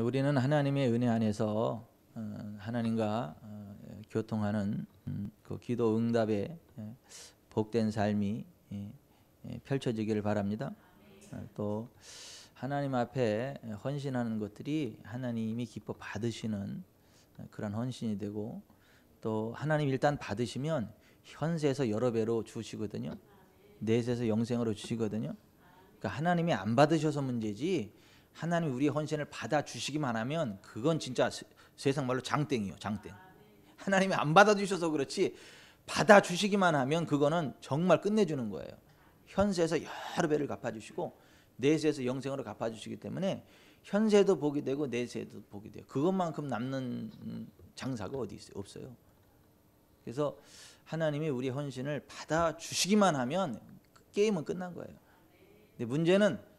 우리는 하나님의 은혜 안에서 하나님과 교통하는 그 기도 응답의 복된 삶이 펼쳐지기를 바랍니다. 또 하나님 앞에 헌신하는 것들이 하나님이 기뻐 받으시는 그런 헌신이 되고, 또 하나님 일단 받으시면 현세에서 여러 배로 주시거든요. 내세에서 영생으로 주시거든요. 그러니까 하나님이 안 받으셔서 문제지, 하나님이 우리의 헌신을 받아주시기만 하면 그건 진짜 세상 말로 장땡이에요. 장땡. 하나님이 안 받아주셔서 그렇지, 받아주시기만 하면 그거는 정말 끝내주는 거예요. 현세에서 여러 배를 갚아주시고 내세에서 영생으로 갚아주시기 때문에 현세도 복이 되고 내세도 복이 돼요. 그것만큼 남는 장사가 어디 있어요? 없어요. 그래서 하나님이 우리의 헌신을 받아주시기만 하면 게임은 끝난 거예요. 근데 문제는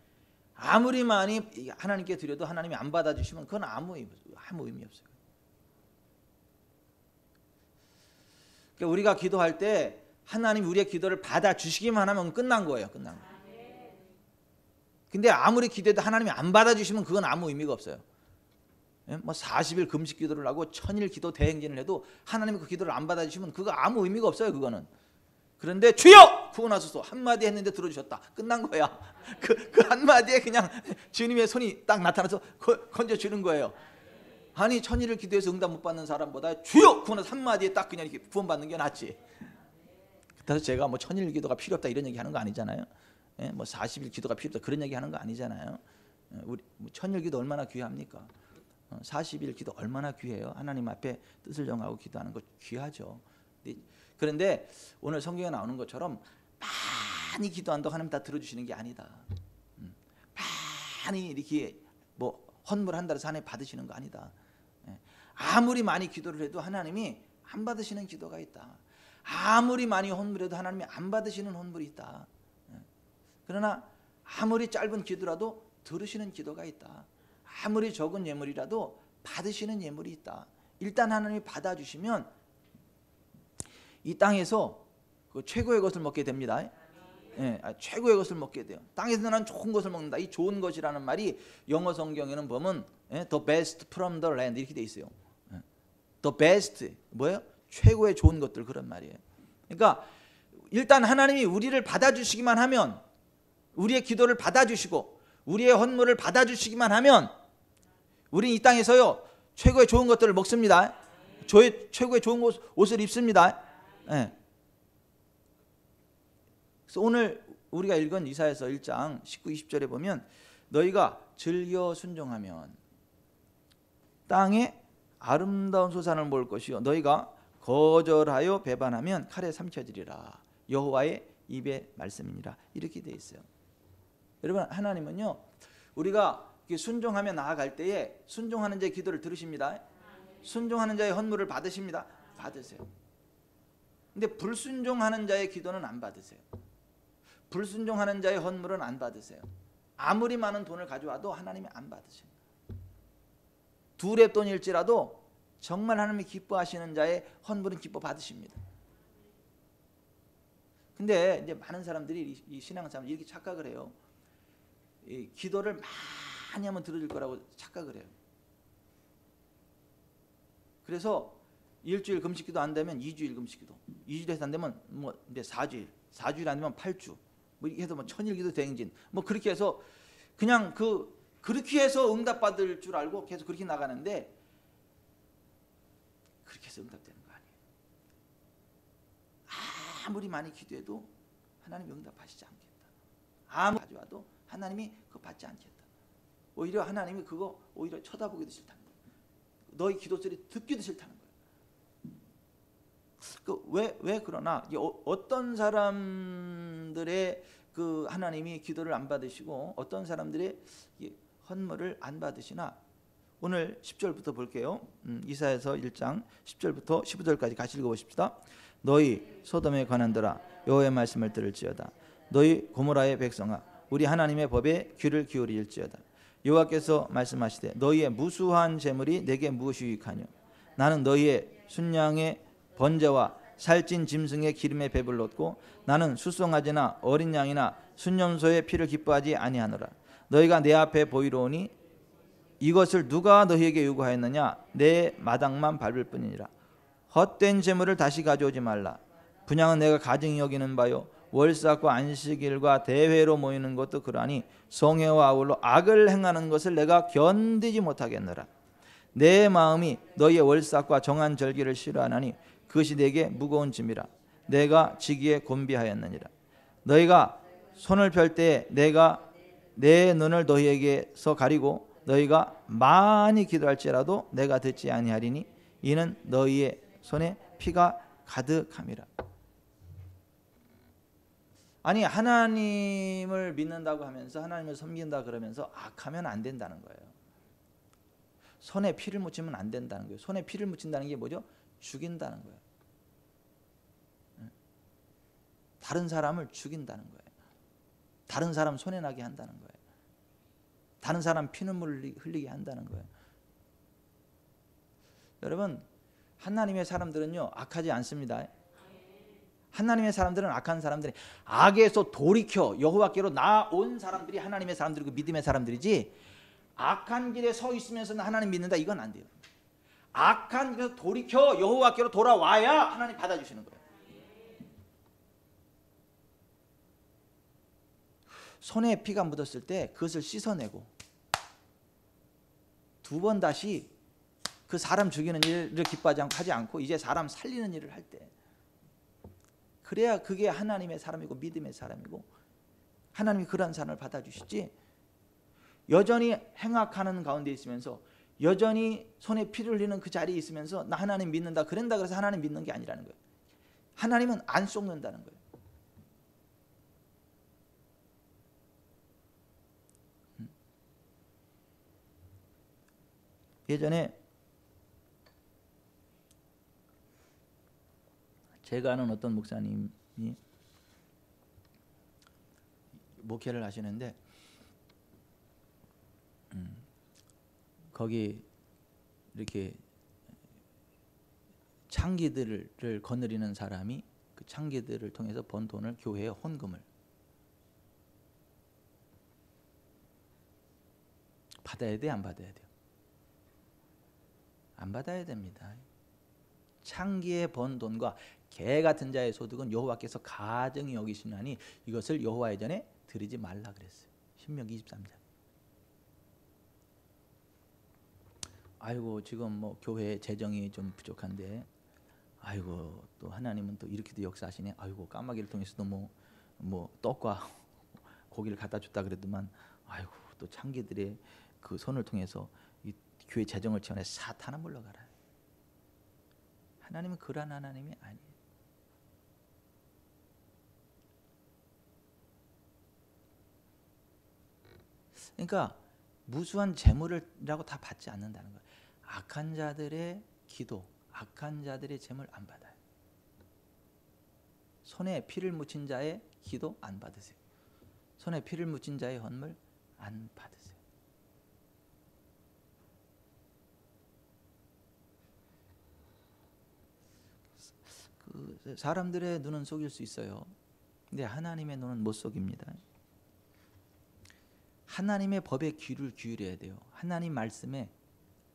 아무리 많이 하나님께 드려도 하나님이 안 받아주시면 그건 아무 의미 없어요. 그러니까 우리가 기도할 때 하나님 우리의 기도를 받아주시기만 하면 끝난 거예요. 끝난 거예요. 근데 아무리 기도해도 하나님이 안 받아주시면 그건 아무 의미가 없어요. 뭐 40일 금식 기도를 하고 1000일 기도 대행진을 해도 하나님이 그 기도를 안 받아주시면 그거 아무 의미가 없어요. 그거는. 그런데 주여! 구원하소서 한마디 했는데 들어주셨다. 끝난 거야. 그 한마디에 그냥 주님의 손이 딱 나타나서 건져주는 거예요. 아니 1000일을 기도해서 응답 못 받는 사람보다 주여! 구원하소서 한마디에 딱 그냥 이렇게 구원받는 게 낫지. 그래서 제가 뭐 1000일 기도가 필요 없다 이런 얘기 하는 거 아니잖아요. 뭐 40일 기도가 필요 없다 그런 얘기 하는 거 아니잖아요. 우리 1000일 기도 얼마나 귀합니까? 40일 기도 얼마나 귀해요. 하나님 앞에 뜻을 정하고 기도하는 거 귀하죠. 그런데 오늘 성경에 나오는 것처럼 많이 기도한다고 하나님 다 들어주시는 게 아니다. 많이 이렇게 뭐 헌물한다고 해서 하나님 받으시는 거 아니다. 아무리 많이 기도를 해도 하나님이 안 받으시는 기도가 있다. 아무리 많이 헌물해도 하나님이 안 받으시는 헌물이 있다. 그러나 아무리 짧은 기도라도 들으시는 기도가 있다. 아무리 적은 예물이라도 받으시는 예물이 있다. 일단 하나님이 받아주시면 이 땅에서 그 최고의 것을 먹게 됩니다. 최고의 것을 먹게 돼요. 땅에서 난 좋은 것을 먹는다. 이 좋은 것이라는 말이 영어 성경에는 보면 the best from the land 이렇게 돼 있어요. the best 뭐예요? 최고의 좋은 것들, 그런 말이에요. 그러니까 일단 하나님이 우리를 받아주시기만 하면, 우리의 기도를 받아주시고 우리의 헌물을 받아주시기만 하면 우리는 이 땅에서요 최고의 좋은 것들을 먹습니다. 최고의 좋은 옷을 입습니다. 그래서 오늘 우리가 읽은 이사야서 1장 19, 20절에 보면 너희가 즐겨 순종하면 땅에 아름다운 소산을 모을 것이요 너희가 거절하여 배반하면 칼에 삼켜지리라. 여호와의 입의 말씀이니라. 이렇게 돼 있어요. 여러분, 하나님은요 우리가 순종하며 나아갈 때에 순종하는 자의 기도를 들으십니다. 순종하는 자의 헌물을 받으십니다. 받으세요. 근데 불순종하는 자의 기도는 안 받으세요. 불순종하는 자의 헌물은 안 받으세요. 아무리 많은 돈을 가져와도 하나님이 안 받으세요. 2렙 돈일지라도 정말 하나님이 기뻐하시는 자의 헌물은 기뻐 받으십니다. 근데 이제 많은 사람들이 이 신앙사람들이 이렇게 착각을 해요. 이 기도를 많이 하면 들어줄 거라고 착각을 해요. 그래서 일주일 금식기도 안 되면 2주일 금식기도, 2주일에서 안 되면 뭐 이제 4주일, 4주일 안 되면 8주, 뭐 이렇게 해서 뭐 1000일기도 대행진, 뭐 그렇게 해서 그냥 그렇게 해서 응답 받을 줄 알고 계속 그렇게 나가는데 그렇게 해서 응답되는 거 아니에요. 아무리 많이 기도해도 하나님 응답하시지 않겠다. 아무리 가져와도 하나님이 그거 받지 않겠다. 오히려 하나님이 그거 오히려 쳐다보기도 싫다는 거예요. 너희 기도 소리 듣기도 싫다는 거예요. 왜 그러나 어떤 사람들의 그 하나님이 기도를 안 받으시고 어떤 사람들의 헌물을 안 받으시나, 오늘 10절부터 볼게요. 이사야서 1장 10절부터 15절까지 같이 읽어보십시다. 너희 소돔에 관한들아 여호와의 말씀을 들을지어다. 너희 고모라의 백성아 우리 하나님의 법에 귀를 기울일지어다. 여호와께서 말씀하시되 너희의 무수한 재물이 내게 무엇이 유익하뇨. 나는 너희의 순양의 번제와 살찐 짐승의 기름에 배불렀고 나는 수송아지나 어린 양이나 순염소의 피를 기뻐하지 아니하노라. 너희가 내 앞에 보이로오니 이것을 누가 너희에게 요구하였느냐? 내 마당만 밟을 뿐이니라. 헛된 재물을 다시 가져오지 말라. 분향은 내가 가증히 여기는 바요 월삭과 안식일과 대회로 모이는 것도 그러하니 성회와 아울러 악을 행하는 것을 내가 견디지 못하겠노라. 내 마음이 너희의 월삭과 정한 절기를 싫어하나니 그것이 내게 무거운 짐이라. 내가 지기에 곤비하였느니라. 너희가 손을 펼 때에 내가 내 눈을 너희에게서 가리고 너희가 많이 기도할지라도 내가 듣지 아니하리니 이는 너희의 손에 피가 가득함이라. 아니 하나님을 믿는다고 하면서 하나님을 섬긴다 그러면서 악하면 안 된다는 거예요. 손에 피를 묻히면 안 된다는 거예요. 손에 피를 묻힌다는 게 뭐죠? 죽인다는 거예요. 다른 사람을 죽인다는 거예요. 다른 사람 손해 나게 한다는 거예요. 다른 사람 피눈물 흘리게 한다는 거예요. 여러분 하나님의 사람들은요 악하지 않습니다. 하나님의 사람들은 악한 사람들이 악에서 돌이켜 여호와께로 나온 사람들이 하나님의 사람들이고 믿음의 사람들이지, 악한 길에 서 있으면서 하나님 믿는다 이건 안 돼요. 악한 길에서 돌이켜 여호와께로 돌아와야 하나님 받아주시는 거예요. 손에 피가 묻었을 때 그것을 씻어내고 두 번 다시 그 사람 죽이는 일을 기뻐하지 않고 하지 않고 이제 사람 살리는 일을 할 때, 그래야 그게 하나님의 사람이고 믿음의 사람이고 하나님이 그런 사람을 받아주시지, 여전히 행악하는 가운데 있으면서 여전히 손에 피를 흘리는 그 자리에 있으면서 나 하나님 믿는다 그런다 그래서 하나님 믿는 게 아니라는 거예요. 하나님은 안 속는다는 거예요. 예전에 제가 아는 어떤 목사님이 목회를 하시는데 거기 이렇게 창기들을 거느리는 사람이 그 창기들을 통해서 번 돈을 교회에 헌금을 받아야 돼, 안 받아야 돼요? 안 받아야 됩니다. 창기에 번 돈과 개 같은 자의 소득은 여호와께서 가증히 여기시나니 이것을 여호와의 전에 드리지 말라 그랬어요. 신명기 23장. 아이고 지금 뭐 교회 재정이 좀 부족한데 아이고 또 하나님은 또 이렇게도 역사하시네. 아이고 까마귀를 통해서도 뭐 떡과 고기를 갖다 줬다 그래도만 아이고 또 창기들의 그 손을 통해서 이 교회 재정을 지원해 사탄은 물러가라. 하나님은 그러한 하나님이 아니에요. 그러니까 무수한 재물이라고 다 받지 않는다는 거예요. 악한 자들의 기도, 악한 자들의 재물 안 받아요. 손에 피를 묻힌 자의 기도 안 받으세요. 손에 피를 묻힌 자의 헌물 안 받으세요. 그 사람들의 눈은 속일 수 있어요. 근데 하나님의 눈은 못 속입니다. 하나님의 법에 귀를 기울여야 돼요. 하나님 말씀에,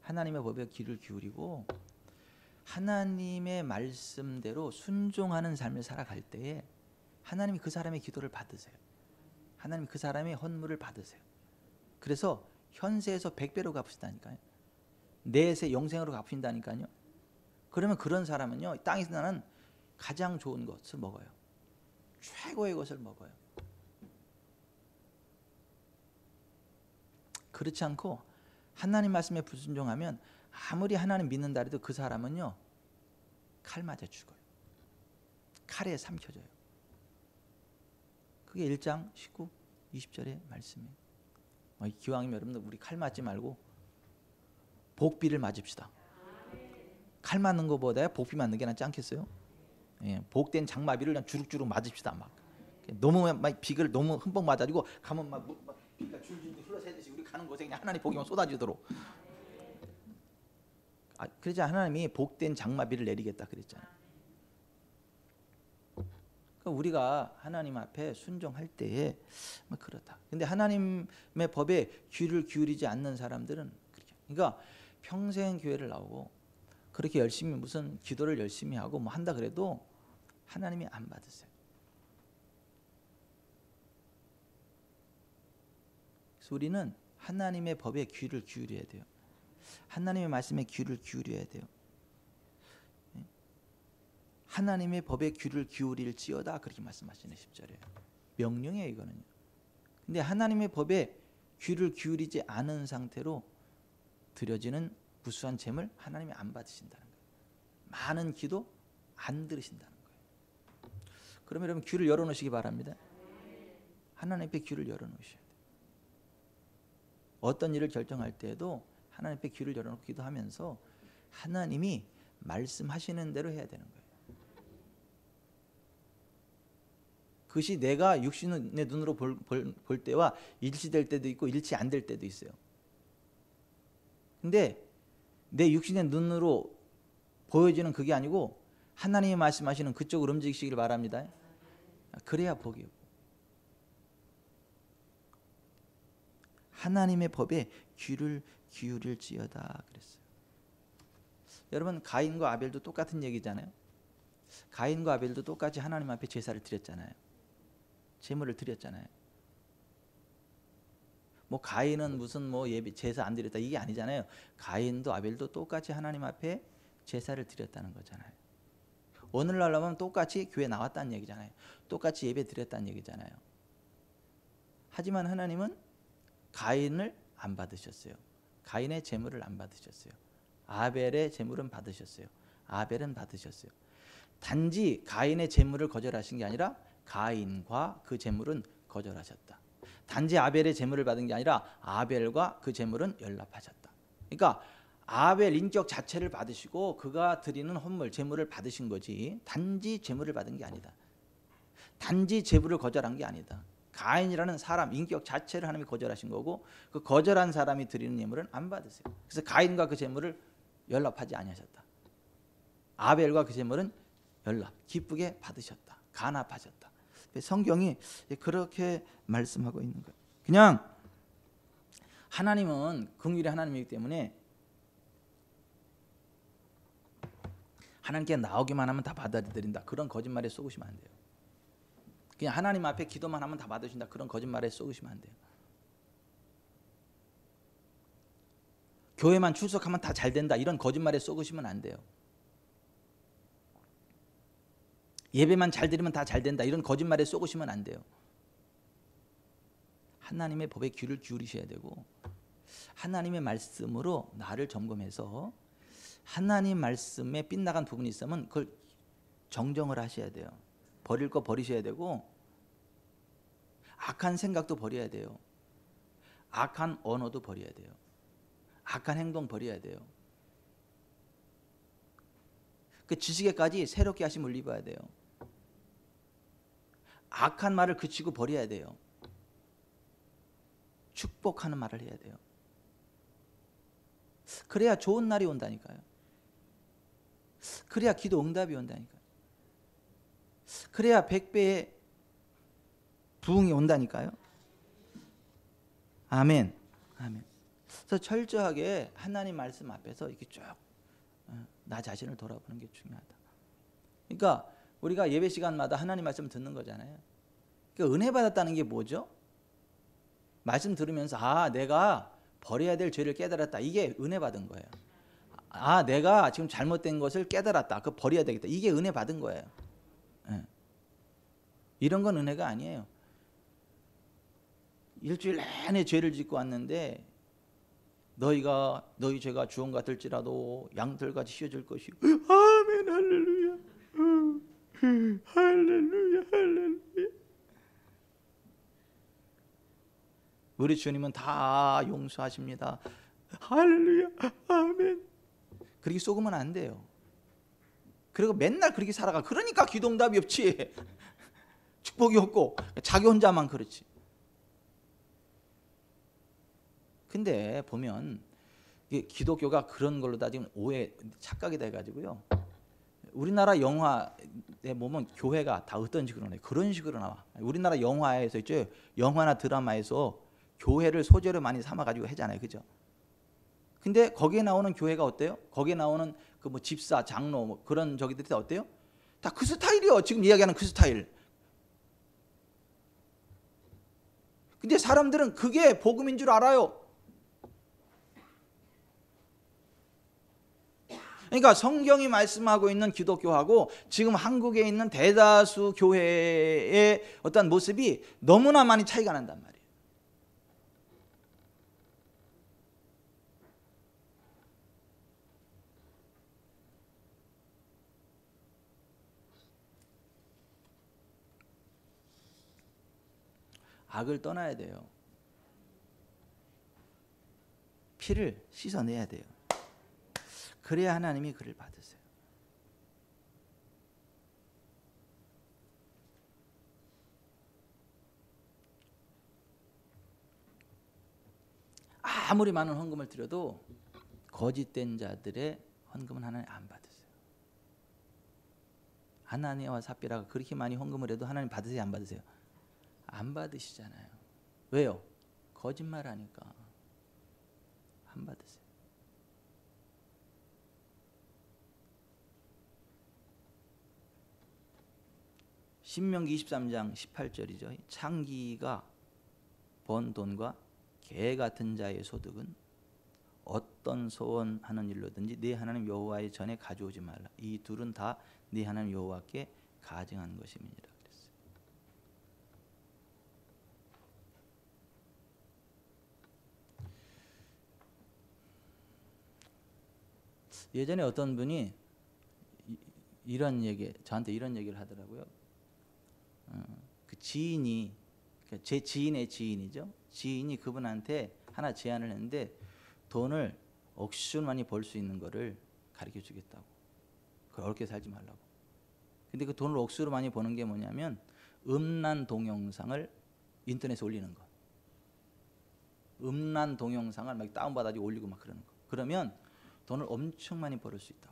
하나님의 법에 귀를 기울이고 하나님의 말씀대로 순종하는 삶을 살아갈 때에 하나님이 그 사람의 기도를 받으세요. 하나님 그 사람의 헌물을 받으세요. 그래서 현세에서 100배로 갚으신다니까요. 내세 영생으로 갚으신다니까요. 그러면 그런 사람은요 땅에서 나는 가장 좋은 것을 먹어요. 최고의 것을 먹어요. 그렇지 않고 하나님 말씀에 불순종하면 아무리 하나님 믿는다 해도 그 사람은요 칼 맞아 죽어요. 칼에 삼켜져요. 그게 1장 19, 20절의 말씀이에요. 기왕이면 여러분들 우리 칼 맞지 말고 복비를 맞읍시다. 칼 맞는 것보다 복비 맞는 게 낫지 않겠어요? 예, 복된 장마비를 그냥 주룩주룩 맞읍시다. 막 너무 막 비글 너무 흠뻑 맞아가지고 가면 막 비가 줄줄 흘러새듯이 우리 가는 곳에 그냥 하나님 복이만 쏟아지도록. 그러자 하나님이 복된 장마비를 내리겠다 그랬잖아요. 그러니까 우리가 하나님 앞에 순종할 때에 그렇다. 근데 하나님의 법에 귀를 기울이지 않는 사람들은 그러니까 평생 교회를 나오고 그렇게 열심히 무슨 기도를 열심히 하고 뭐 한다 그래도 하나님이 안 받으세요. 그래서 우리는 하나님의 법에 귀를 기울여야 돼요. 하나님의 말씀에 귀를 기울여야 돼요. 하나님의 법에 귀를 기울일지어다 그렇게 말씀하시네 10절에. 명령이에요 이거는요. 근데 하나님의 법에 귀를 기울이지 않은 상태로 드려지는 무수한 재물 하나님이 안 받으신다는 거예요. 많은 기도 안 들으신다는 거예요. 그러면 여러분 귀를 열어놓으시기 바랍니다. 하나님 앞에 귀를 열어놓으셔야 돼요. 어떤 일을 결정할 때에도 하나님 앞에 귀를 열어놓고 기도하면서 하나님이 말씀하시는 대로 해야 되는 거예요. 그것이 내가 육신의 눈으로 볼 때와 일치될 때도 있고 일치 안 될 때도 있어요. 근데 내 육신의 눈으로 보여지는 그게 아니고 하나님이 말씀하시는 그쪽으로 움직이시길 바랍니다. 그래야 복이에요. 하나님의 법에 귀를 기울일지어다 그랬어요. 여러분 가인과 아벨도 똑같은 얘기잖아요. 가인과 아벨도 똑같이 하나님 앞에 제사를 드렸잖아요. 제물을 드렸잖아요. 뭐 가인은 무슨 뭐 예배 제사 안 드렸다 이게 아니잖아요. 가인도 아벨도 똑같이 하나님 앞에 제사를 드렸다는 거잖아요. 오늘날 하면 똑같이 교회 나왔다는 얘기잖아요. 똑같이 예배 드렸다는 얘기잖아요. 하지만 하나님은 가인을 안 받으셨어요. 가인의 제물을 안 받으셨어요. 아벨의 제물은 받으셨어요. 아벨은 받으셨어요. 단지 가인의 제물을 거절하신 게 아니라 가인과 그 제물은 거절하셨다. 단지 아벨의 제물을 받은 게 아니라 아벨과 그 제물은 연합하셨다. 그러니까 아벨 인격 자체를 받으시고 그가 드리는 헌물 제물을 받으신 거지 단지 제물을 받은 게 아니다. 단지 제물을 거절한 게 아니다. 가인이라는 사람 인격 자체를 하나님이 거절하신 거고 그 거절한 사람이 드리는 예물은 안 받으세요. 그래서 가인과 그 제물을 연합하지 아니하셨다. 아벨과 그 제물은 연합 기쁘게 받으셨다. 간합하셨다. 성경이 그렇게 말씀하고 있는 거예요. 그냥 하나님은 긍휼의 하나님이기 때문에 하나님께 나오기만 하면 다 받아들인다. 그런 거짓말에 속으시면 안 돼요. 그냥 하나님 앞에 기도만 하면 다 받으신다. 그런 거짓말에 속으시면 안 돼요. 교회만 출석하면 다 잘 된다. 이런 거짓말에 속으시면 안 돼요. 예배만 잘 드리면 다 잘 된다. 이런 거짓말에 속으시면 안 돼요. 하나님의 법에 귀를 기울이셔야 되고 하나님의 말씀으로 나를 점검해서 하나님 말씀에 빗나간 부분이 있으면 그걸 정정을 하셔야 돼요. 버릴 거 버리셔야 되고 악한 생각도 버려야 돼요. 악한 언어도 버려야 돼요. 악한 행동 버려야 돼요. 그 지식에까지 새롭게 하심을 입어야 돼요. 악한 말을 그치고 버려야 돼요. 축복하는 말을 해야 돼요. 그래야 좋은 날이 온다니까요. 그래야 기도 응답이 온다니까요. 그래야 100배의 부흥이 온다니까요. 아멘. 아멘. 그래서 철저하게 하나님 말씀 앞에서 이렇게 쭉 나 자신을 돌아보는 게 중요하다. 그러니까 우리가 예배 시간마다 하나님 말씀 듣는 거잖아요. 그러니까 은혜 받았다는 게 뭐죠? 말씀 들으면서 내가 버려야 될 죄를 깨달았다. 이게 은혜 받은 거예요. 내가 지금 잘못된 것을 깨달았다. 그거 버려야 되겠다. 이게 은혜 받은 거예요. 네. 이런 건 은혜가 아니에요. 일주일 내내 죄를 짓고 왔는데 너희 죄가 주홍 같을지라도 양털같이 휘어질 것이고 아멘 할렐루야 할렐루야 할렐루야. 우리 주님은 다 용서하십니다. 할렐루야 아멘. 그렇게 속으면 안 돼요. 그리고 맨날 그렇게 살아가. 그러니까 기도응답이 없지. 축복이 없고 자기 혼자만 그렇지. 근데 보면 기독교가 그런 걸로 다 지금 착각이 돼가지고요. 우리나라 영화에 보면 교회가 다 어떤 식으로 나와요? 그런 식으로 나와. 우리나라 영화에서 있죠. 영화나 드라마에서 교회를 소재로 많이 삼아가지고 하잖아요, 그죠? 근데 거기에 나오는 교회가 어때요? 거기에 나오는 그 뭐 집사, 장로 뭐 그런 저기들이 다 어때요? 다 그 스타일이요. 지금 이야기하는 그 스타일. 근데 사람들은 그게 복음인 줄 알아요. 그러니까 성경이 말씀하고 있는 기독교하고 지금 한국에 있는 대다수 교회의 어떤 모습이 너무나 많이 차이가 난단 말이에요. 악을 떠나야 돼요. 피를 씻어내야 돼요. 그래야 하나님이 그를 받으세요. 아무리 많은 헌금을 드려도 거짓된 자들의 헌금은 하나님 안 받으세요. 아나니아와 삽비라가 그렇게 많이 헌금을 해도 하나님 받으세요, 안 받으세요? 안 받으시잖아요. 왜요? 거짓말하니까 안 받으세요. 신명기 23장 18절이죠. 창기가 번 돈과 개 같은 자의 소득은 어떤 소원하는 일로든지 네 하나님 여호와의 전에 가져오지 말라. 이 둘은 다 네 하나님 여호와께 가증한 것임이니라 그랬어요. 예전에 어떤 분이 저한테 이런 얘기를 하더라고요. 그 지인이, 제 지인의 지인이죠. 지인이 그분한테 하나 제안을 했는데 돈을 억수로 많이 벌 수 있는 거를 가르쳐 주겠다고. 그렇게 살지 말라고. 근데 그 돈을 억수로 많이 버는 게 뭐냐면 음란 동영상을 인터넷에 올리는 거. 음란 동영상을 막 다운받아서 올리고 막 그러는 거. 그러면 돈을 엄청 많이 벌을 수 있다고.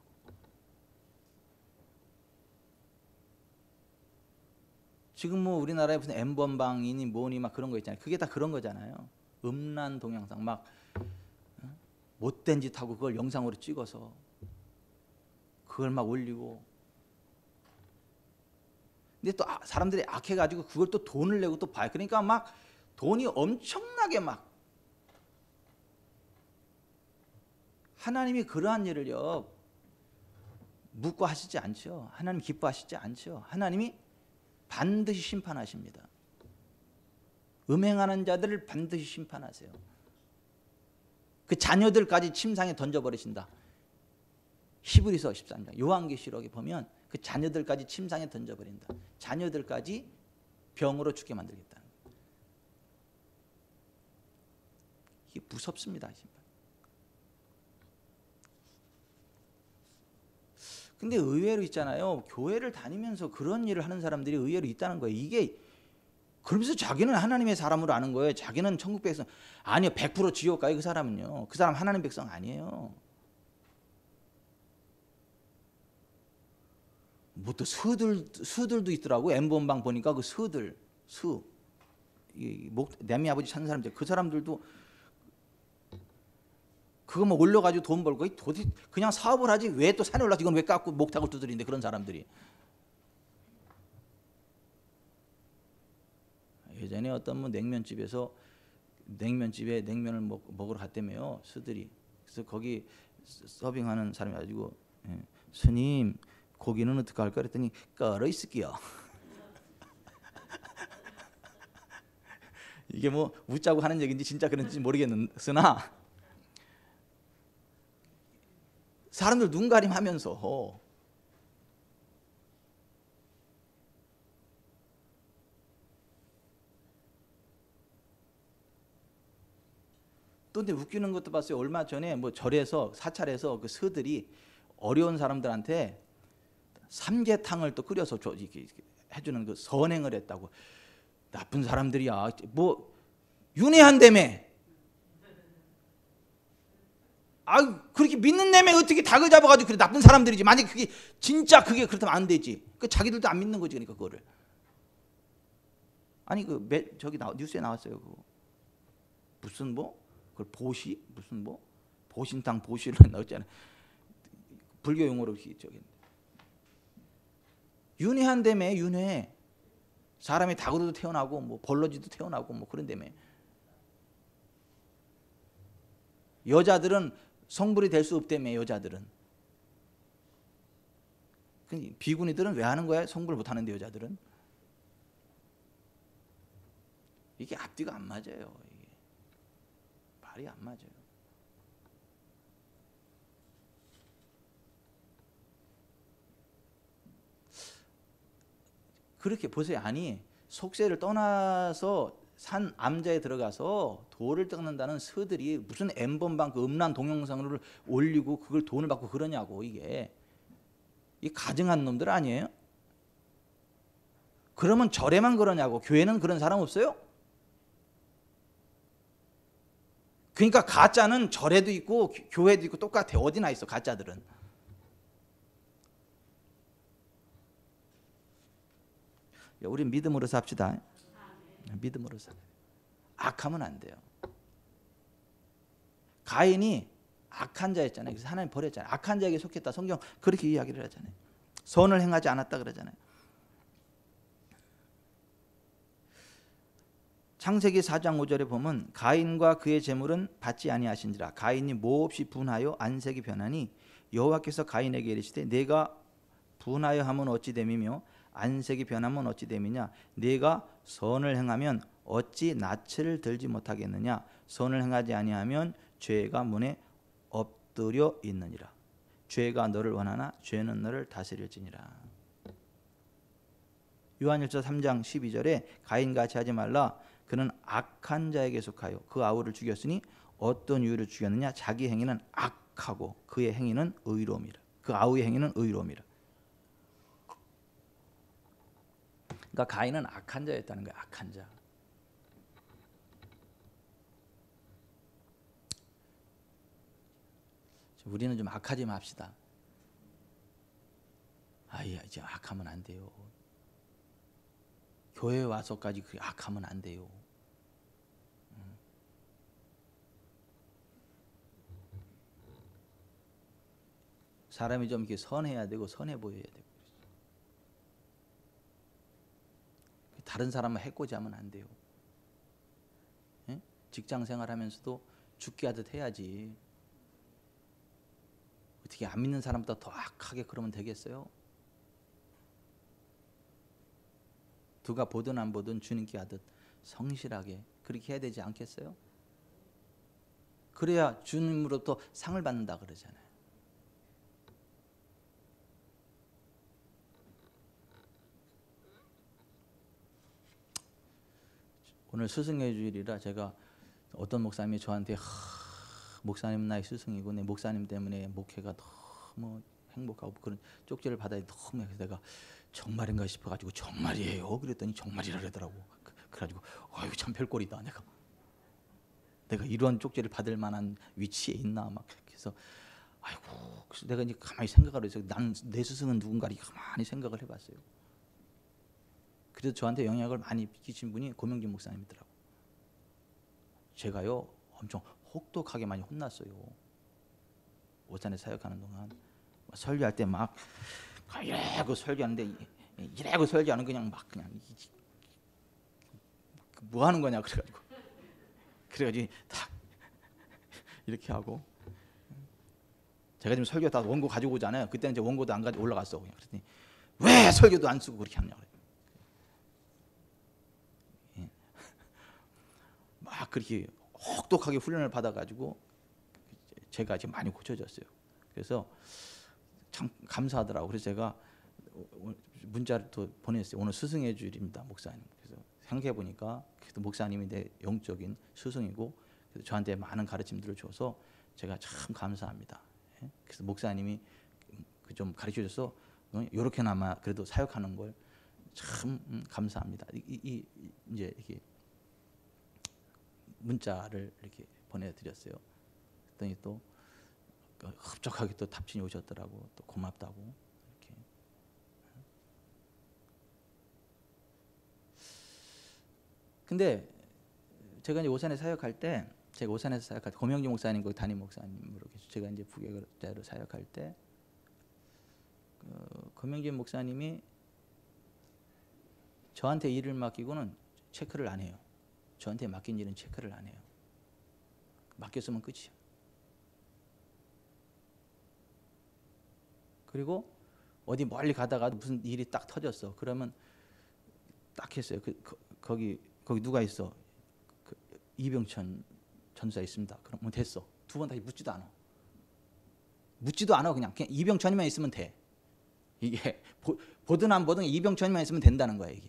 지금 뭐 우리나라에 무슨 M번방이니 뭐니 막 그런 거 있잖아요. 그게 다 그런 거잖아요. 음란 동영상 막 못된 짓 하고 그걸 영상으로 찍어서 그걸 막 올리고. 근데 또 사람들이 악해가지고 그걸 또 돈을 내고 또 봐요. 그러니까 막 돈이 엄청나게 막. 하나님이 그러한 일을요 묻고 하시지 않죠. 하나님 기뻐하시지 않죠. 하나님이 반드시 심판하십니다. 음행하는 자들을 반드시 심판하세요. 그 자녀들까지 침상에 던져버리신다. 히브리서 13장 요한계시록에 보면 그 자녀들까지 침상에 던져버린다. 자녀들까지 병으로 죽게 만들겠다는 거예요. 이게 무섭습니다. 근데 의외로 있잖아요. 교회를 다니면서 그런 일을 하는 사람들이 의외로 있다는 거예요. 이게 그러면서 자기는 하나님의 사람으로 아는 거예요. 자기는 천국 백성. 아니요. 100% 지옥 가요. 그 사람은요. 그 사람 하나님 백성 아니에요. 뭐 또 수들도 있더라고. M번방 보니까 그 수 내미 아버지 찾는 사람들, 그 사람들도 그거 뭐 올려가지고 돈 벌고 도대체 그냥 사업을 하지 왜 또 산에 올라서 이건 왜 깎고 목탁을 두드리는데 그런 사람들이. 예전에 어떤 뭐 냉면집에 냉면을 먹으러 갔다며요. 수들이. 그래서 거기 서빙하는 사람이 가지고 스님 고기는 어떻게 할까 그랬더니 걸어 있을게요. 이게 뭐 웃자고 하는 얘기인지 진짜 그런지 모르겠으나 사람들 눈 가림하면서 또 근데 웃기는 것도 봤어요. 얼마 전에 뭐 절에서 사찰에서 그 스들이 어려운 사람들한테 삼계탕을 또 끓여서 이렇게 해주는 그 선행을 했다고. 나쁜 사람들이야. 뭐 윤회한다며. 그렇게 믿는 내면 어떻게 닭을 잡아가지고 그래 나쁜 사람들이지. 만약 그게 진짜 그게 그렇다면 안 되지. 그 자기들도 안 믿는 거지. 그러니까 그거를. 아니 저기 뉴스에 나왔어요. 무슨 뭐 그걸 보시 무슨 뭐 보신탕 보시를 넣었잖아요. 불교 용어로 저기 윤회한다며. 윤회. 사람이 닭으로도 태어나고 뭐 벌러지도 태어나고 뭐 그런다며. 여자들은 성불이 될 수 없다며. 여자들은. 비구니들은 왜 하는 거야? 성불 못 하는데 여자들은. 이게 앞뒤가 안 맞아요. 이게 말이 안 맞아요. 그렇게 보세요. 아니 속세를 떠나서 산 암자에 들어가서 돌을 뜯는다는 서들이 무슨 N번방 그 음란 동영상을 올리고 그걸 돈을 받고 그러냐고. 이게 이 가증한 놈들 아니에요? 그러면 절에만 그러냐고. 교회는 그런 사람 없어요? 그러니까 가짜는 절에도 있고 교회도 있고 똑같아. 어디나 있어 가짜들은. 우리 믿음으로 삽시다. 믿음으로 삽. 악하면 안 돼요. 가인이 악한 자였잖아요. 그래서 하나님 버렸잖아요. 악한 자에게 속했다. 성경 그렇게 이야기를 하잖아요. 선을 행하지 않았다 그러잖아요. 창세기 4장 5절에 보면 가인과 그의 재물은 받지 아니하신지라. 가인이 몹시 분하여 안색이 변하니 여호와께서 가인에게 이르시되 내가 분하여 하면 어찌 됨이며 안색이 변하면 어찌 됨이냐. 네가 선을 행하면 어찌 낯을 들지 못하겠느냐. 선을 행하지 아니하면 죄가 문에 엎드려 있느니라. 죄가 너를 원하나 죄는 너를 다스릴지니라. 요한일서 3장 12절에 가인같이 하지 말라. 그는 악한 자에게 속하여 그 아우를 죽였으니 어떤 이유로 죽였느냐. 자기 행위는 악하고 그의 행위는 의로움이라. 그 아우의 행위는 의로움이라. 그러니까 가인은 악한 자였다는 거야. 악한 자. 우리는 좀 악하지 맙시다. 아예 이제 악하면 안 돼요. 교회에 와서까지 그렇게 악하면 안 돼요. 사람이 좀 이렇게 선해야 되고 선해 보여야 되고. 다른 사람을 해코지하면 안 돼요. 예? 직장 생활하면서도 죽게 하듯 해야지. 어떻게 안 믿는 사람보다 더 악하게 그러면 되겠어요? 누가 보든 안 보든 주님께 하듯 성실하게 그렇게 해야 되지 않겠어요? 그래야 주님으로부터 상을 받는다 그러잖아요. 오늘 스승의 주일이라 제가 어떤 목사님이 저한테 목사님은 나의 스승이고 내 목사님 때문에 목회가 너무 행복하고 그런 쪽지를 받아야 너무 해서 내가 정말인가 싶어가지고 정말이에요 그랬더니 정말이라 그러더라고. 그래가지고 아유 참 별꼴이다. 내가 이런 쪽지를 받을 만한 위치에 있나 막 그래서 아이고 그래서 내가 이제 가만히 생각을 해서 난 내 스승은 누군가 이렇게 가만히 생각을 해봤어요. 그래서 저한테 영향을 많이 끼친 분이 고명진 목사님이더라고. 제가요 엄청 혹독하게 많이 혼났어요. 오산에 사역하는 동안 설교할 때 막 이래고 설교하는데 이래고 설교하는 그냥 막 그냥 뭐 하는 거냐 그래가지고 딱 이렇게 하고 제가 지금 설교 다 원고 가지고 오잖아요. 그때는 이제 원고도 안 가지고 올라갔어. 그냥 그랬더니 왜 설교도 안 쓰고 그렇게 하냐고. 막 그렇게 혹독하게 훈련을 받아가지고 제가 지금 많이 고쳐졌어요. 그래서 참 감사하더라고요. 그래서 제가 문자를 또 보냈어요. 오늘 스승의 주일입니다, 목사님. 그래서 생각해 보니까 목사님이 내 영적인 스승이고 그래서 저한테 많은 가르침들을 줘서 제가 참 감사합니다. 그래서 목사님이 좀 가르쳐 줘서 이렇게나마 그래도 사역하는 걸 참 감사합니다. 이제 이렇게 문자를 이렇게 보내드렸어요. 그랬더니 또 흡족하게 또 답신이 오셨더라고. 또 고맙다고 이렇게. 근데 제가 이제 오산에 사역할 때 제가 오산에서 사역할 때 고명주 목사님 그 담임 목사님으로 계시고 제가 이제 부교자로 사역할 때 고명주 목사님이 저한테 일을 맡기고는 체크를 안 해요. 저한테 맡긴 일은 체크를 안 해요. 맡겼으면 끝이에요. 그리고 어디 멀리 가다가 무슨 일이 딱 터졌어. 그러면 딱 했어요. 거기 누가 있어? 이병천 전사 있습니다. 그럼 됐어. 두 번 다시 묻지도 않아. 그냥 이병천이만 있으면 돼. 이게 보든 안 보든 이병천이만 있으면 된다는 거야 이게.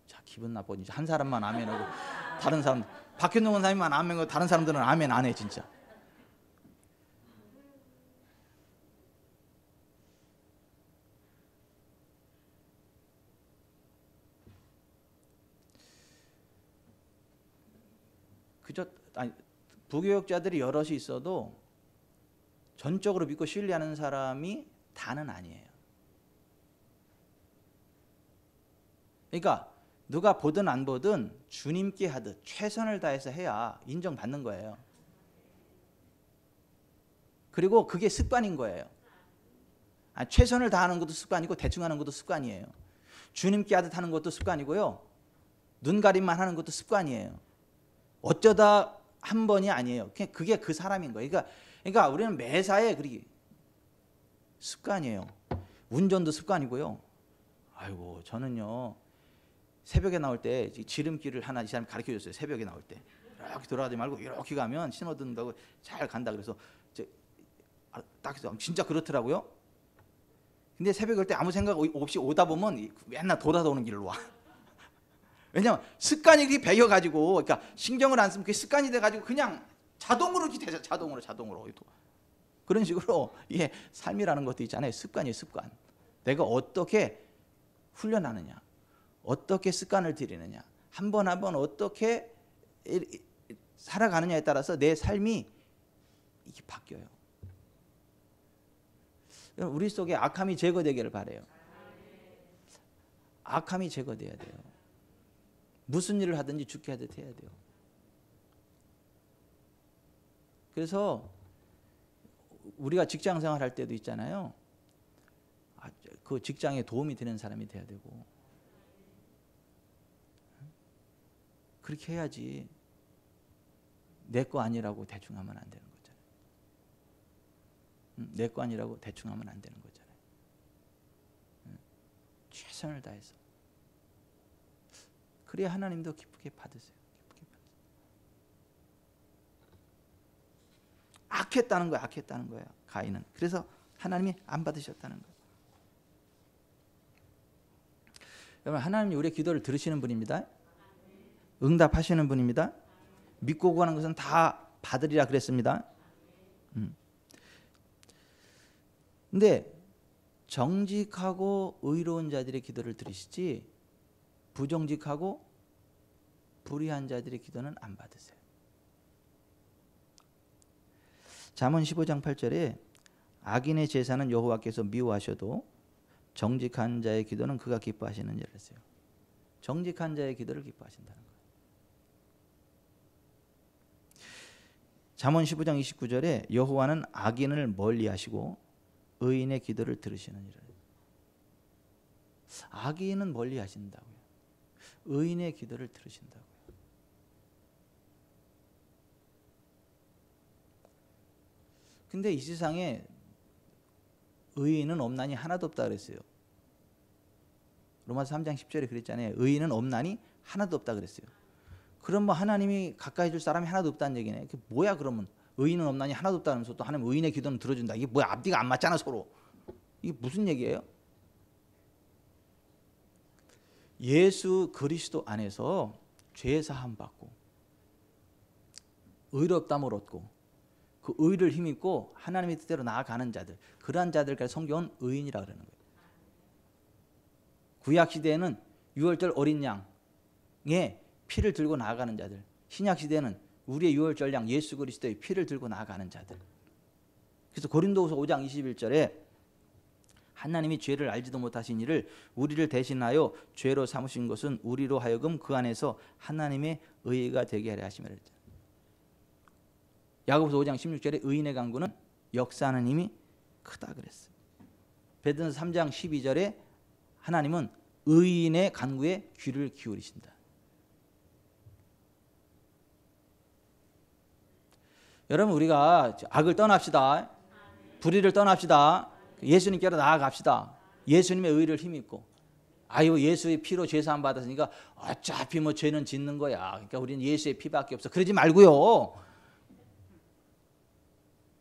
자, 기분 나쁘지. 한 사람만 아멘하고 다른 사람 박현동 원사님만 아멘하고 다른 사람들은 아멘 안 해 진짜. 부교육자들이 여럿이 있어도 전적으로 믿고 신뢰하는 사람이 다는 아니에요. 그러니까 누가 보든 안 보든 주님께 하듯 최선을 다해서 해야 인정받는 거예요. 그리고 그게 습관인 거예요. 최선을 다하는 것도 습관이고 대충 하는 것도 습관이에요. 주님께 하듯 하는 것도 습관이고요. 눈가림만 하는 것도 습관이에요. 어쩌다 한 번이 아니에요. 그게 그 사람인 거예요. 그러니까 우리는 매사에 그리 습관이에요. 운전도 습관이고요. 아이고 저는요 새벽에 나올 때 지름길을 하나 이 사람이 가르쳐 줬어요. 새벽에 나올 때 이렇게 돌아가지 말고 이렇게 가면 신호 든다고 잘 간다. 그래서 딱 진짜 그렇더라고요. 근데 새벽에 올 때 아무 생각 없이 오다 보면 맨날 돌아오는 길로 와. 왜냐면 습관이 그렇게 배겨가지고, 그러니까 신경을 안 쓰면 그게 습관이 돼가지고 그냥 자동으로 이렇게 되죠. 자동으로. 그런 식으로 이게 삶이라는 것도 있잖아요. 습관이에요, 습관. 내가 어떻게 훈련하느냐, 어떻게 습관을 들이느냐, 한 번 어떻게 살아가느냐에 따라서 내 삶이 이게 바뀌어요. 우리 속에 악함이 제거되기를 바라요. 악함이 제거돼야 돼요. 무슨 일을 하든지 죽게 하듯 해야 돼요. 그래서 우리가 직장 생활할 때도 있잖아요. 그 직장에 도움이 되는 사람이 돼야 되고 그렇게 해야지 내 거 아니라고 대충 하면 안 되는 거잖아요. 내 거 아니라고 대충 하면 안 되는 거잖아요. 최선을 다해서. 그래야 하나님도 기쁘게 받으세요. 악했다는 거야. 가인은. 그래서 하나님이 안 받으셨다는 거예요. 여러분 하나님이 우리의 기도를 들으시는 분입니다. 응답하시는 분입니다. 믿고 구하는 것은 다 받으리라 그랬습니다. 근데 정직하고 의로운 자들의 기도를 들으시지 부정직하고 불의한 자들의 기도는 안 받으세요. 잠언 15장 8절에 악인의 제사는 여호와께서 미워하셔도 정직한 자의 기도는 그가 기뻐하시느니라 했어요. 정직한 자의 기도를 기뻐하신다는 거예요. 잠언 15장 29절에 여호와는 악인을 멀리하시고 의인의 기도를 들으시느니라. 악인은 멀리하신다고요. 의인의 기도를 들으신다고요. 근데 이 세상에 의인은 없나니 하나도 없다 그랬어요. 로마서 3장 10절에 그랬잖아요. 의인은 없나니 하나도 없다 그랬어요. 그럼 뭐 하나님이 가까이 줄 사람이 하나도 없다는 얘기네. 그게 뭐야 그러면 의인은 없나니 하나도 없다면서 또 하나님 의인의 기도는 들어준다. 이게 뭐야 앞뒤가 안 맞잖아 서로. 이게 무슨 얘기예요? 예수 그리스도 안에서 죄 사함 받고 의롭다함을 얻고 그 의를 힘입고 하나님의 뜻대로 나아가는 자들, 그러한 자들까지 성경은 의인이라 그러는 거예요. 구약 시대에는 유월절 어린 양의 피를 들고 나아가는 자들, 신약 시대에는 우리의 유월절 양 예수 그리스도의 피를 들고 나아가는 자들. 그래서 고린도후서 5장 21절에 하나님이 죄를 알지도 못하신 이를 우리를 대신하여 죄로 삼으신 것은 우리로 하여금 그 안에서 하나님의 의가 되게 하려 하심이라 했잖아요. 야고보서 5장 16절에 의인의 간구는 역사하는 힘이 크다 그랬어요. 베드로서 3장 12절에 하나님은 의인의 간구에 귀를 기울이신다. 여러분, 우리가 악을 떠납시다. 불의를 떠납시다. 예수님께로 나아갑시다. 예수님의 의를 힘입고, 아유 예수의 피로 죄 사함 받았으니까 어차피 뭐 죄는 짓는 거야, 그러니까 우리는 예수의 피밖에 없어, 그러지 말고요.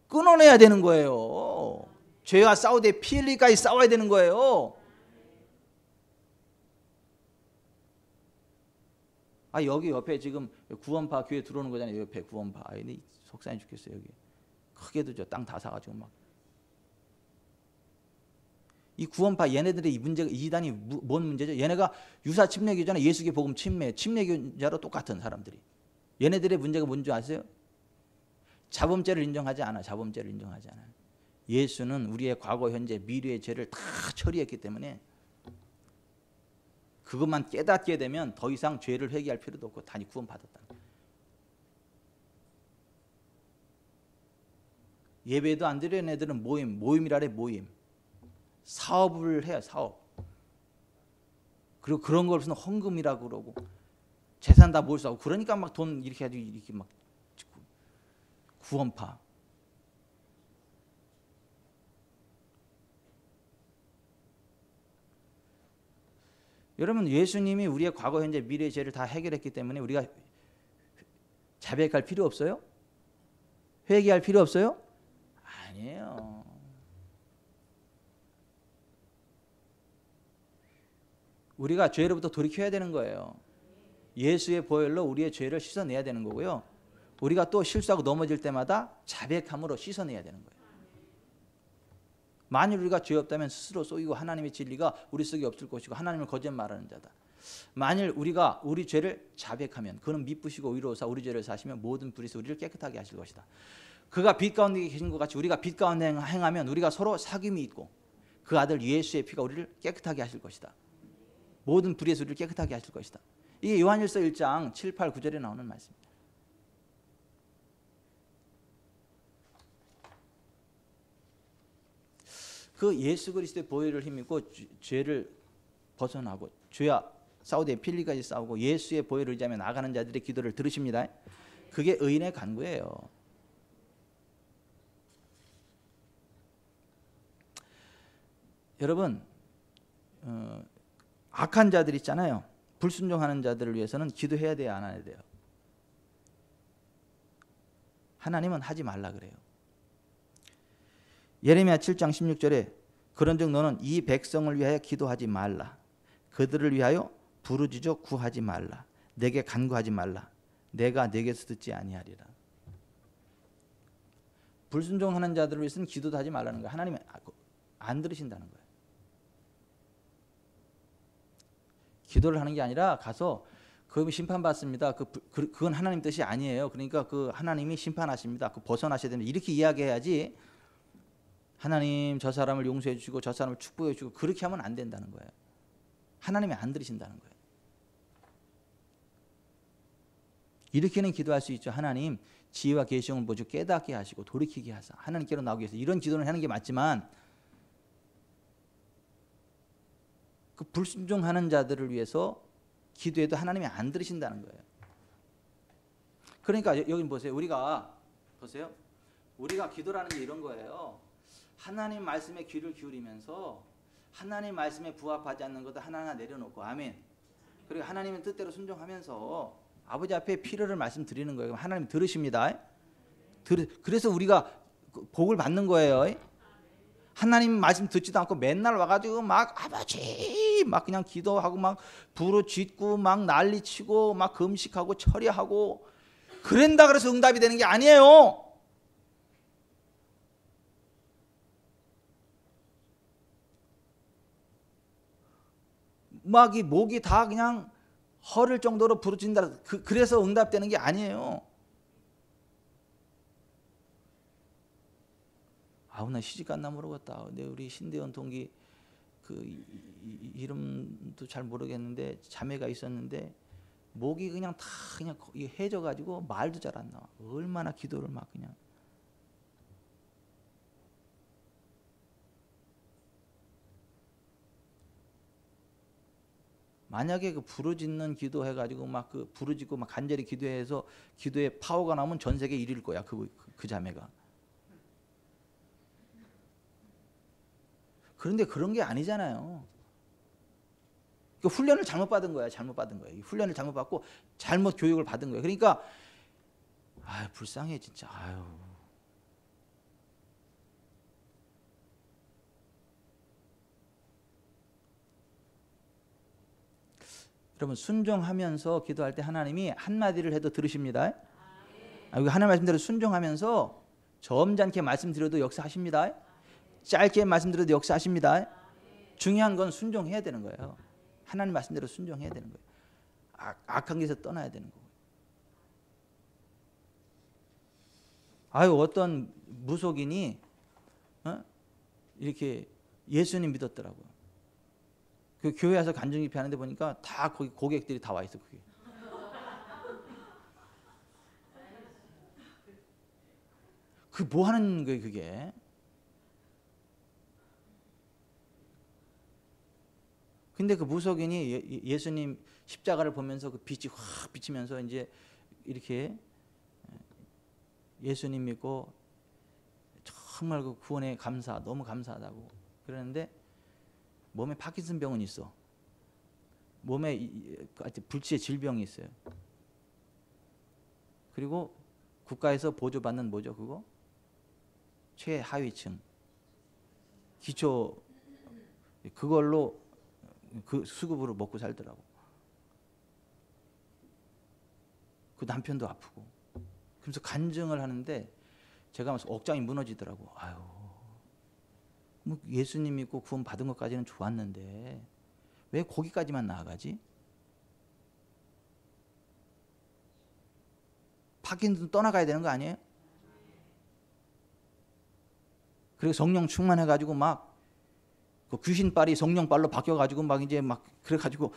끊어내야 되는 거예요. 죄와 싸우되 피 흘리기까지 싸워야 되는 거예요. 아, 여기 옆에 지금 구원파 교회 들어오는 거잖아요. 옆에 구원파. 속상해 죽겠어요. 여기 크게도 저 땅 다 사가지고 막. 이 구원파 얘네들의 이 문제가, 이단이 뭔 문제죠? 얘네가 유사 침례교자나 예수의 복음 침례교자로 똑같은 사람들이. 얘네들의 문제가 뭔지 아세요? 자범죄를 인정하지 않아. 자범죄를 인정하지 않아. 예수는 우리의 과거, 현재, 미래의 죄를 다 처리했기 때문에 그것만 깨닫게 되면 더 이상 죄를 회개할 필요도 없고 단히 구원받았다. 예배도 안 드리는 애들은 모임이라래. 모임. 사업을 해요. 사업. 그리고 그런 걸 무슨 헌금이라고 그러고 재산 다 몰수하고, 그러니까 막 돈 이렇게 해가지고 이렇게 막 구원파. 여러분, 예수님이 우리의 과거, 현재, 미래의 죄를 다 해결했기 때문에 우리가 자백할 필요 없어요? 회개할 필요 없어요? 아니에요. 우리가 죄로부터 돌이켜야 되는 거예요. 예수의 보혈로 우리의 죄를 씻어내야 되는 거고요. 우리가 또 실수하고 넘어질 때마다 자백함으로 씻어내야 되는 거예요. 만일 우리가 죄 없다면 스스로 속이고 하나님의 진리가 우리 속에 없을 것이고 하나님을 거짓말하는 자다. 만일 우리가 우리 죄를 자백하면 그는 미쁘시고 의로우사 우리 죄를 사시면 모든 불의에서 우리를 깨끗하게 하실 것이다. 그가 빛 가운데 계신 것 같이 우리가 빛 가운데 행하면 우리가 서로 사귐이 있고 그 아들 예수의 피가 우리를 깨끗하게 하실 것이다. 모든 불의에서 우리를 깨끗하게 하실 것이다. 이게 요한일서 1장 7, 8, 9절에 나오는 말씀입니다. 그 예수 그리스도의 보혈을 힘입고 죄를 벗어나고 죄와 싸우되 필리까지 싸우고 예수의 보혈을 의지하며 나가는 자들의 기도를 들으십니다. 그게 의인의 간구예요. 여러분, 악한 자들 있잖아요. 불순종하는 자들을 위해서는 기도해야 돼요, 안 해야 돼요? 하나님은 하지 말라 그래요. 예레미야 7장 16절에 그런즉 너는 이 백성을 위하여 기도하지 말라. 그들을 위하여 부르짖어 구하지 말라. 내게 간구하지 말라. 내가 내게서 듣지 아니하리라. 불순종하는 자들을 위해서는 기도도 하지 말라는 거예요. 하나님이 안 들으신다는 거예요. 기도를 하는 게 아니라 가서 그 심판받습니다. 그건 하나님 뜻이 아니에요. 그러니까 그 하나님이 심판하십니다. 그 벗어나셔야 됩니다. 이렇게 이야기해야지 하나님 저 사람을 용서해 주시고 저 사람을 축복해 주시고 그렇게 하면 안 된다는 거예요. 하나님이 안 들으신다는 거예요. 이렇게는 기도할 수 있죠. 하나님 지혜와 계시형을 보시고 깨닫게 하시고 돌이키게 하사 하나님께로 나오게 해서 이런 기도를 하는 게 맞지만 그 불순종하는 자들을 위해서 기도해도 하나님이 안 들으신다는 거예요. 그러니까 여기 보세요. 우리가 기도라는 게 이런 거예요. 하나님 말씀에 귀를 기울이면서 하나님 말씀에 부합하지 않는 것도 하나하나 내려놓고 아멘. 그리고 하나님의 뜻대로 순종하면서 아버지 앞에 필요를 말씀드리는 거예요. 하나님 들으십니다. 그래서 우리가 복을 받는 거예요. 하나님 말씀 듣지도 않고 맨날 와가지고 막 아버지 막 그냥 기도하고 막 부르짖고 막 난리치고 막 금식하고 철야하고 그런다 그래서 응답이 되는 게 아니에요. 막 이 목이 다 그냥 허를 정도로 부르짖는다. 그래서 응답되는 게 아니에요. 아우 나 시집갔나 모르겠다. 근데 우리 신대원 동기 그 이름도 잘 모르겠는데 자매가 있었는데 목이 그냥 다 그냥 해져가지고 말도 잘 안 나와. 얼마나 기도를 막 그냥. 만약에 그 부르짖는 기도 해가지고 막 그 부르짖고 막 간절히 기도해서 기도에 파워가 나오면 전 세계 1위일 거야. 그 자매가. 그런데 그런 게 아니잖아요. 그 훈련을 잘못 받은 거야. 잘못 받은 거야. 훈련을 잘못 받고 잘못 교육을 받은 거야. 그러니까 아유 불쌍해 진짜. 아유. 여러분 순종하면서 기도할 때 하나님이 한마디를 해도 들으십니다. 하나님 말씀대로 순종하면서 점잖게 말씀드려도 역사하십니다. 짧게 말씀드려도 역사하십니다. 중요한 건 순종해야 되는 거예요. 하나님 말씀대로 순종해야 되는 거예요. 악한 길에서 떠나야 되는 거예요. 아유 어떤 무속인이 이렇게 예수님 믿었더라고요. 그 교회 와서 간증 집회하는데 보니까 다 거기 고객들이 다 와 있어. 그게. 그 뭐 하는 거예요 그게. 근데 그 무속인이 예수님 십자가를 보면서 그 빛이 확 비치면서 이제 이렇게 예수님 믿고 정말 그 구원에 너무 감사하다고 그러는데 몸에 파킨슨 병은 있어. 몸에 불치의 질병이 있어요. 그리고 국가에서 보조받는 뭐죠 그거? 최하위층 기초 그걸로 그 수급으로 먹고 살더라고. 그 남편도 아프고. 그래서 간증을 하는데 제가 억장이 무너지더라고. 아유, 뭐 예수님 믿고 구원 받은 것까지는 좋았는데 왜 거기까지만 나아가지? 파킨슨 떠나가야 되는 거 아니에요? 그리고 성령 충만해가지고 막 그 귀신빨이 성령빨로 바뀌어가지고 막 이제 막 그래가지고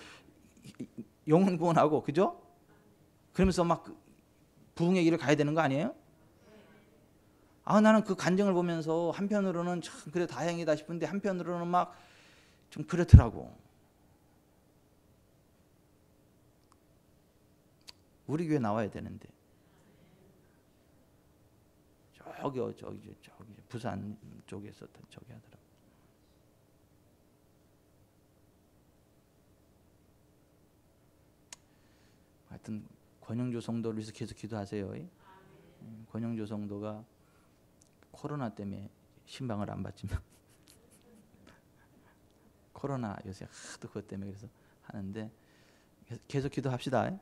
영혼 구원하고 그죠? 그러면서 막 부흥의 길을 가야 되는 거 아니에요? 나는 그 간증을 보면서 한편으로는 참 그래 다행이다 싶은데 한편으로는 막 좀 그렇더라고. 우리 교회 나와야 되는데 저기 부산 쪽에서 저기 하더라고. 하여튼 권영조 성도를 위해서 계속 기도하세요. 권영조 성도가 코로나 때문에 신방을 안 받지만 코로나 요새 하도 그것 때문에 그래서 하는데 계속 기도합시다.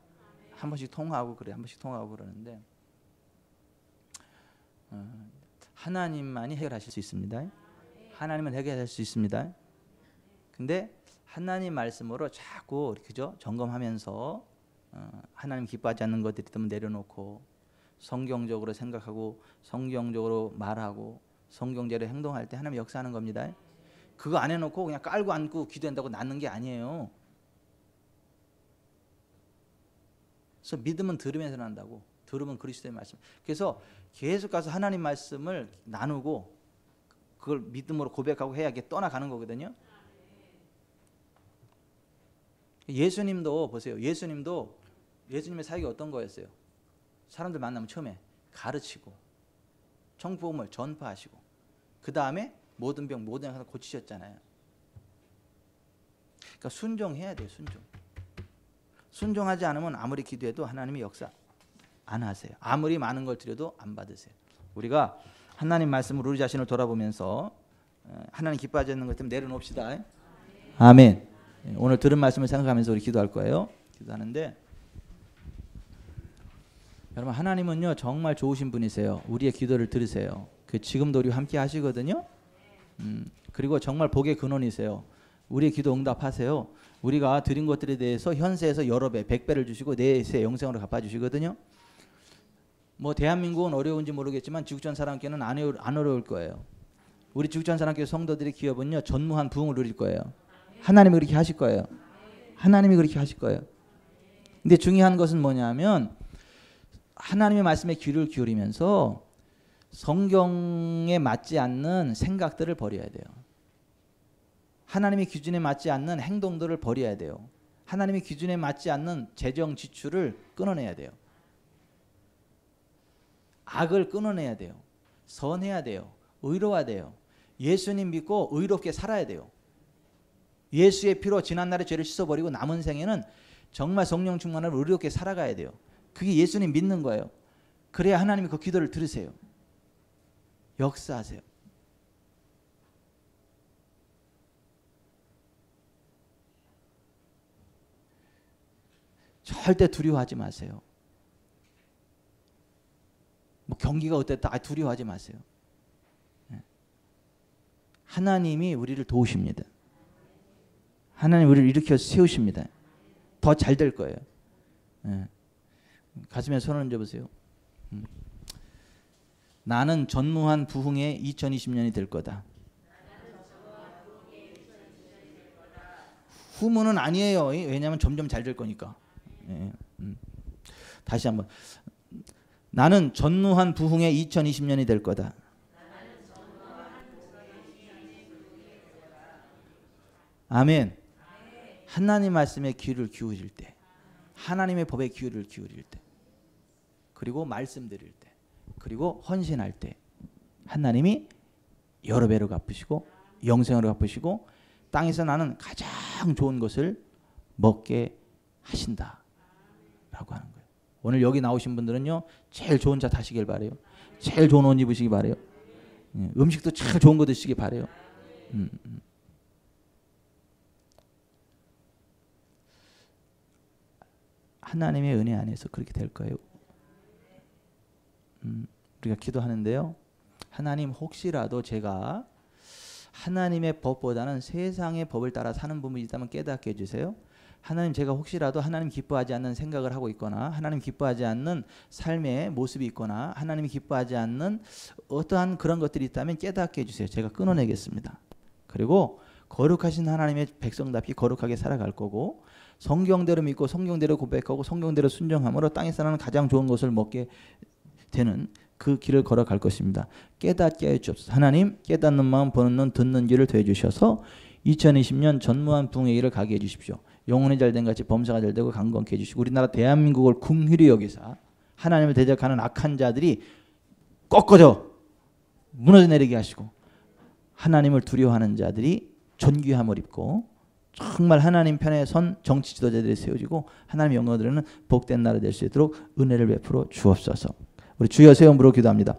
한 번씩 통화하고 그래. 한 번씩 통화하고 그러는데 하나님만이 해결하실 수 있습니다. 하나님은 해결할 수 있습니다. 근데 하나님 말씀으로 자꾸 그죠? 점검하면서 하나님 기뻐하지 않는 것들이 있다면 내려놓고 성경적으로 생각하고 성경적으로 말하고 성경대로 행동할 때 하나님 역사하는 겁니다. 그거 안 해놓고 그냥 깔고 앉고 기도한다고 낫는 게 아니에요. 그래서 믿음은 들으면서 난다고. 들으면 그리스도의 말씀. 그래서 계속 가서 하나님 말씀을 나누고 그걸 믿음으로 고백하고 해야 떠나가는 거거든요. 예수님도 보세요. 예수님의 사역이 어떤 거였어요? 사람들 만나면 처음에 가르치고 청복음을 전파하시고 그 다음에 모든 병 모든 약을 고치셨잖아요. 그러니까 순종해야 돼요. 순종하지 않으면 아무리 기도해도 하나님이 역사 안 하세요. 아무리 많은 걸 드려도 안 받으세요. 우리가 하나님 말씀으로 우리 자신을 돌아보면서 하나님 기뻐하지 않는 것 때문에 내려놓읍시다. 아멘. 오늘 들은 말씀을 생각하면서 우리 기도할 거예요. 기도하는데 여러분 하나님은요 정말 좋으신 분이세요. 우리의 기도를 들으세요. 지금도 우리 함께 하시거든요. 그리고 정말 복의 근원이세요. 우리의 기도 응답하세요. 우리가 드린 것들에 대해서 현세에서 여러 배, 100배를 주시고 내세 영생으로 갚아주시거든요. 뭐 대한민국은 어려운지 모르겠지만 지구촌 사람께는 안 어려울 거예요. 우리 지구촌 사람께 성도들의 기업은요 전무한 부흥을 누릴 거예요. 하나님이 그렇게 하실 거예요. 하나님이 그렇게 하실 거예요. 근데 중요한 것은 뭐냐면 하나님의 말씀에 귀를 기울이면서 성경에 맞지 않는 생각들을 버려야 돼요. 하나님의 기준에 맞지 않는 행동들을 버려야 돼요. 하나님의 기준에 맞지 않는 재정 지출을 끊어내야 돼요. 악을 끊어내야 돼요. 선해야 돼요. 의로워야 돼요. 예수님 믿고 의롭게 살아야 돼요. 예수의 피로 지난날의 죄를 씻어버리고 남은 생에는 정말 성령 충만을 의롭게 살아가야 돼요. 그게 예수님 믿는 거예요. 그래야 하나님이 그 기도를 들으세요. 역사하세요. 절대 두려워하지 마세요. 뭐 경기가 어땠다 두려워하지 마세요. 하나님이 우리를 도우십니다. 하나님 우리를 일으켜 세우십니다. 더 잘 될 거예요. 가슴에 손을 얹어보세요. 나는 전무한 부흥의 2020년이 될 거다. 후문은 아니에요. 왜냐하면 점점 잘 될 거니까. 다시 한번. 나는 전무한 부흥의 2020년이 될 거다. 아멘. 하나님 말씀에 귀를 기울일 때, 하나님의 법에 귀를 기울일 때, 그리고 말씀드릴 때, 그리고 헌신할 때 하나님이 여러 배로 갚으시고 영생으로 갚으시고 땅에서 나는 가장 좋은 것을 먹게 하신다 라고 하는 거예요. 오늘 여기 나오신 분들은요 제일 좋은 차 타시길 바래요. 제일 좋은 옷 입으시기 바래요. 음식도 제일 좋은 거 드시기 바래요. 하나님의 은혜 안에서 그렇게 될 거예요. 우리가 기도하는데요. 하나님 혹시라도 제가 하나님의 법보다는 세상의 법을 따라 사는 부분이 있다면 깨닫게 해주세요. 하나님 제가 혹시라도 하나님 기뻐하지 않는 생각을 하고 있거나 하나님 기뻐하지 않는 삶의 모습이 있거나 하나님이 기뻐하지 않는 어떠한 그런 것들이 있다면 깨닫게 해주세요. 제가 끊어내겠습니다. 그리고 거룩하신 하나님의 백성답게 거룩하게 살아갈 거고 성경대로 믿고 성경대로 고백하고 성경대로 순종함으로 땅에서 나는 가장 좋은 것을 먹게 되는 그 길을 걸어갈 것입니다. 깨닫게 해주옵소서. 하나님 깨닫는 마음 보는 눈 듣는 귀를 더해주셔서 2020년 전무한 부흥의 길을 가게 해주십시오. 영혼이 잘된 같이 범사가 잘되고 강건케 해주시고 우리나라 대한민국을 긍휼히 여기사 하나님을 대적하는 악한 자들이 꺾어져 무너져 내리게 하시고 하나님을 두려워하는 자들이 존귀함을 입고 정말 하나님 편에 선 정치 지도자들이 세워지고 하나님의 영광을 드리는 복된 나라 될 수 있도록 은혜를 베풀어 주옵소서. 우리 주여 세움으로 기도합니다.